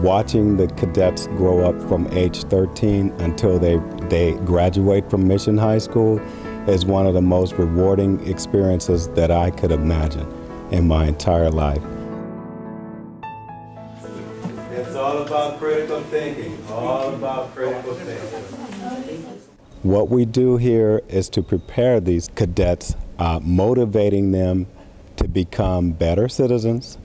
watching the cadets grow up from age 13 until they graduate from Mission High School is one of the most rewarding experiences that I could imagine in my entire life. It's all about critical thinking, all about critical thinking. What we do here is to prepare these cadets, motivating them to become better citizens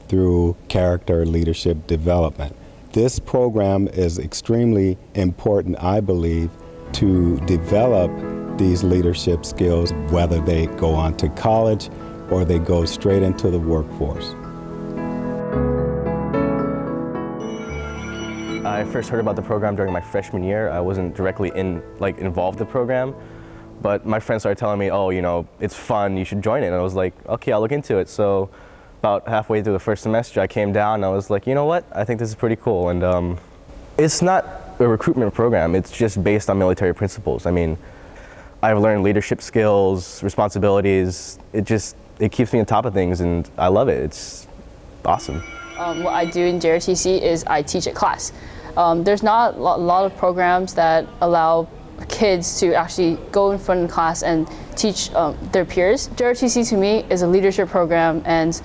through character leadership development. This program is extremely important, I believe, to develop these leadership skills, whether they go on to college or they go straight into the workforce. I first heard about the program during my freshman year. I wasn't directly involved in the program, but my friends started telling me, oh, you know, it's fun, you should join it. And I was like, okay, I'll look into it. So about halfway through the first semester, I came down and I was like, you know what, I think this is pretty cool. And it's not a recruitment program, it's just based on military principles. I mean, I've learned leadership skills, responsibilities. It keeps me on top of things, and I love it. It's awesome. What I do in JROTC is I teach a class. There's not a lot of programs that allow kids to actually go in front of the class and teach their peers. JROTC to me is a leadership program, and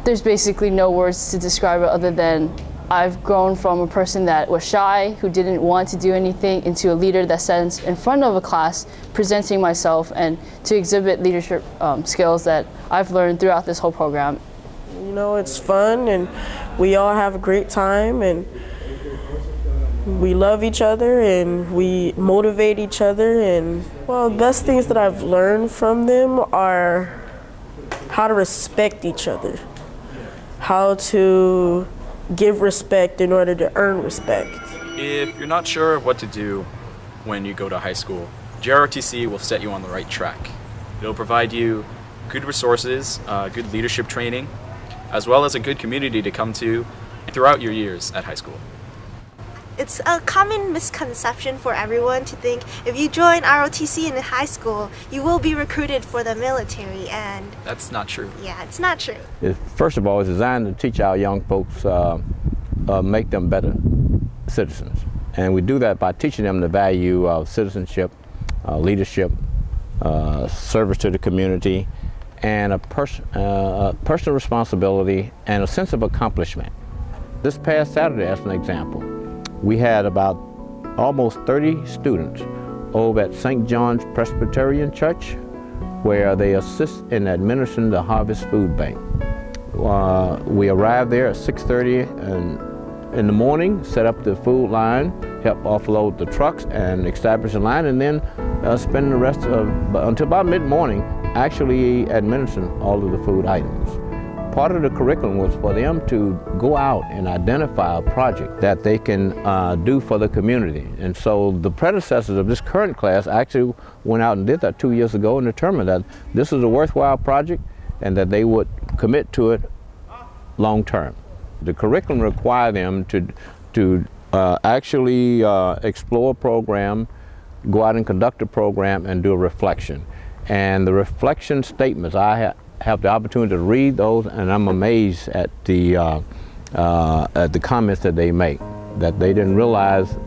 there's basically no words to describe it other than I've grown from a person that was shy, who didn't want to do anything, into a leader that stands in front of a class, presenting myself and to exhibit leadership skills that I've learned throughout this whole program. You know, it's fun and we all have a great time and we love each other and we motivate each other. And well, the best things that I've learned from them are how to respect each other, how to give respect in order to earn respect. If you're not sure what to do when you go to high school, JROTC will set you on the right track. It'll provide you good resources, good leadership training, as well as a good community to come to throughout your years at high school. It's a common misconception for everyone to think if you join ROTC in high school, you will be recruited for the military, and that's not true. Yeah, it's not true. First of all, it's designed to teach our young folks, make them better citizens. And we do that by teaching them the value of citizenship, leadership, service to the community, and a personal responsibility and a sense of accomplishment. This past Saturday, as an example, we had about almost 30 students over at St. John's Presbyterian Church, where they assist in administering the Harvest Food Bank. We arrived there at 6:30 in the morning, set up the food line, help offload the trucks and establish the line, and then spend the rest of, until about mid-morning, actually administering all of the food items. Part of the curriculum was for them to go out and identify a project that they can do for the community. And so the predecessors of this current class actually went out and did that 2 years ago and determined that this is a worthwhile project and that they would commit to it long term. The curriculum required them to actually explore a program, go out and conduct a program, and do a reflection. And the reflection statements, I have the opportunity to read those, and I'm amazed at the comments that they make, that they didn't realize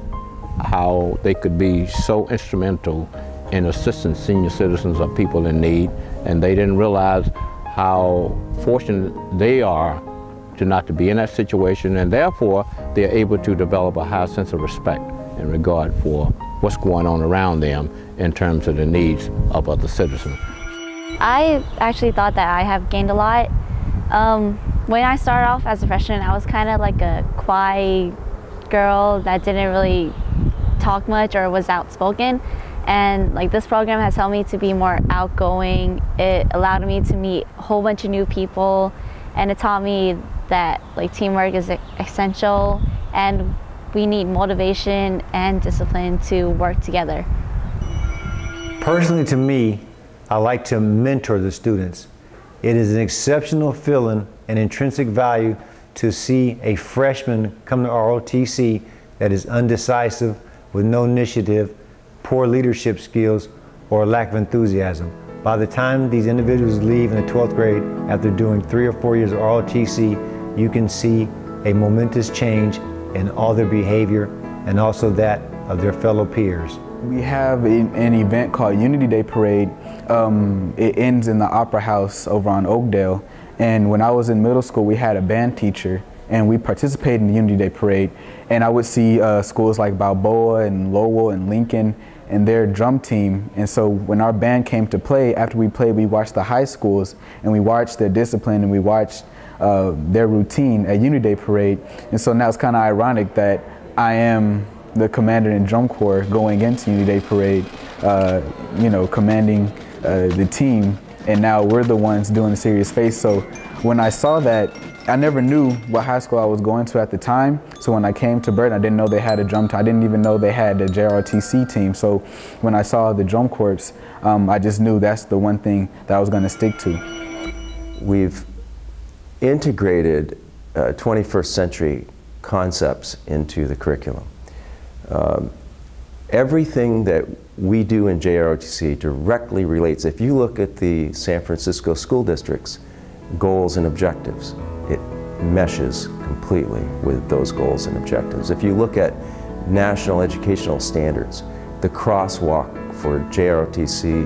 how they could be so instrumental in assisting senior citizens or people in need, and they didn't realize how fortunate they are not to be in that situation, and therefore they're able to develop a high sense of respect and regard for what's going on around them in terms of the needs of other citizens. I actually thought that I have gained a lot. When I started off as a freshman, I was kind of like a quiet girl that didn't really talk much or was outspoken. And like this program has helped me to be more outgoing. It allowed me to meet a whole bunch of new people, and it taught me that like teamwork is essential and we need motivation and discipline to work together. Personally, to me, I like to mentor the students. It is an exceptional feeling and intrinsic value to see a freshman come to ROTC that is undecisive, with no initiative, poor leadership skills, or lack of enthusiasm. By the time these individuals leave in the 12th grade after doing 3 or 4 years of ROTC, you can see a momentous change in all their behavior and also that of their fellow peers. We have an event called Unity Day Parade. It ends in the Opera House over on Oakdale. And when I was in middle school, we had a band teacher, and we participated in the Unity Day Parade. And I would see schools like Balboa and Lowell and Lincoln and their drum team. And so when our band came to play, after we played, we watched the high schools and we watched their discipline and we watched their routine at Unity Day Parade. And so now it's kind of ironic that I am the commander in drum corps going into Unity Day Parade, you know, commanding the team, and now we're the ones doing the serious face. So when I saw that, I never knew what high school I was going to at the time. So when I came to Burton, I didn't know they had a drum team. I didn't even know they had a JROTC team. So when I saw the drum corps, I just knew that's the one thing that I was going to stick to. We've integrated 21st century concepts into the curriculum. Everything that we do in JROTC directly relates. If you look at the San Francisco school district's goals and objectives, it meshes completely with those goals and objectives. If you look at national educational standards, the crosswalk for JROTC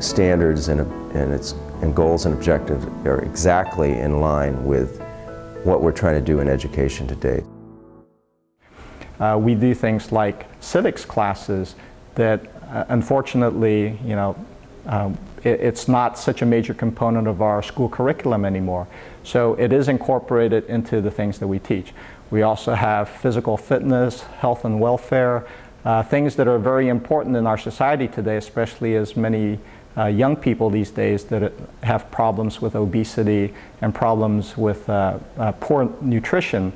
standards and goals and objectives are exactly in line with what we're trying to do in education today. We do things like civics classes that unfortunately, you know, it's not such a major component of our school curriculum anymore. So it is incorporated into the things that we teach. We also have physical fitness, health and welfare, things that are very important in our society today, especially as many young people these days that have problems with obesity and problems with poor nutrition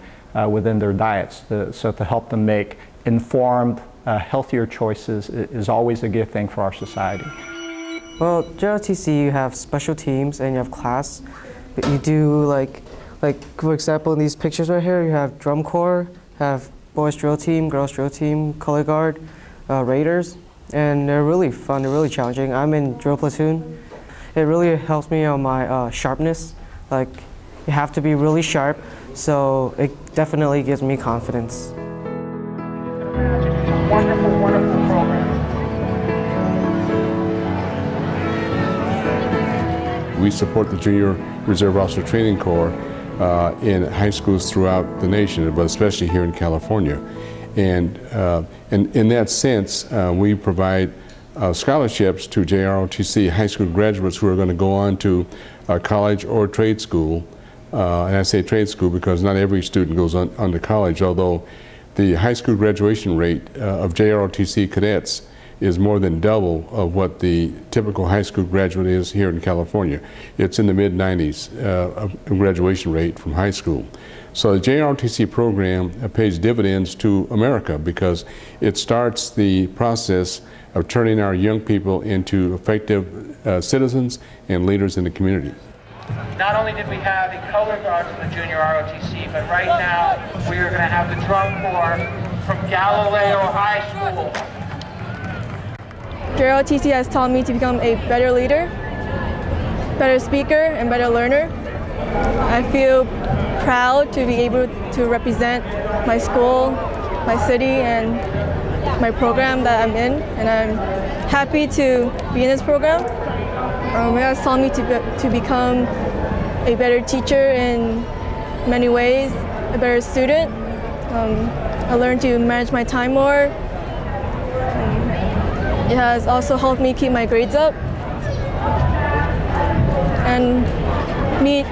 within their diets. So to help them make informed, healthier choices is always a good thing for our society. Well, JROTC, you have special teams and you have class. But you do like for example, in these pictures right here, you have drum corps, have boys drill team, girls drill team, color guard, raiders, and they're really fun. They're really challenging. I'm in drill platoon. It really helps me on my sharpness. Like, you have to be really sharp. So it definitely gives me confidence. Wonderful, wonderful program. We support the Junior Reserve Officer Training Corps in high schools throughout the nation, but especially here in California. And in that sense, we provide scholarships to JROTC high school graduates who are going to go on to college or trade school. And I say trade school because not every student goes on to college, although the high school graduation rate of JROTC cadets is more than double of what the typical high school graduate is here in California. It's in the mid-90s of graduation rate from high school. So the JROTC program pays dividends to America because it starts the process of turning our young people into effective citizens and leaders in the community. Not only did we have the color guard from the Junior ROTC, but right now we are going to have the drum corps from Galileo High School. JROTC has taught me to become a better leader, better speaker, and better learner. I feel proud to be able to represent my school, my city, and my program that I'm in, and I'm happy to be in this program. It has taught me to become a better teacher in many ways, a better student. I learned to manage my time more. It has also helped me keep my grades up and meet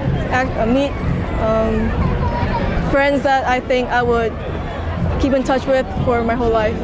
friends that I think I would keep in touch with for my whole life.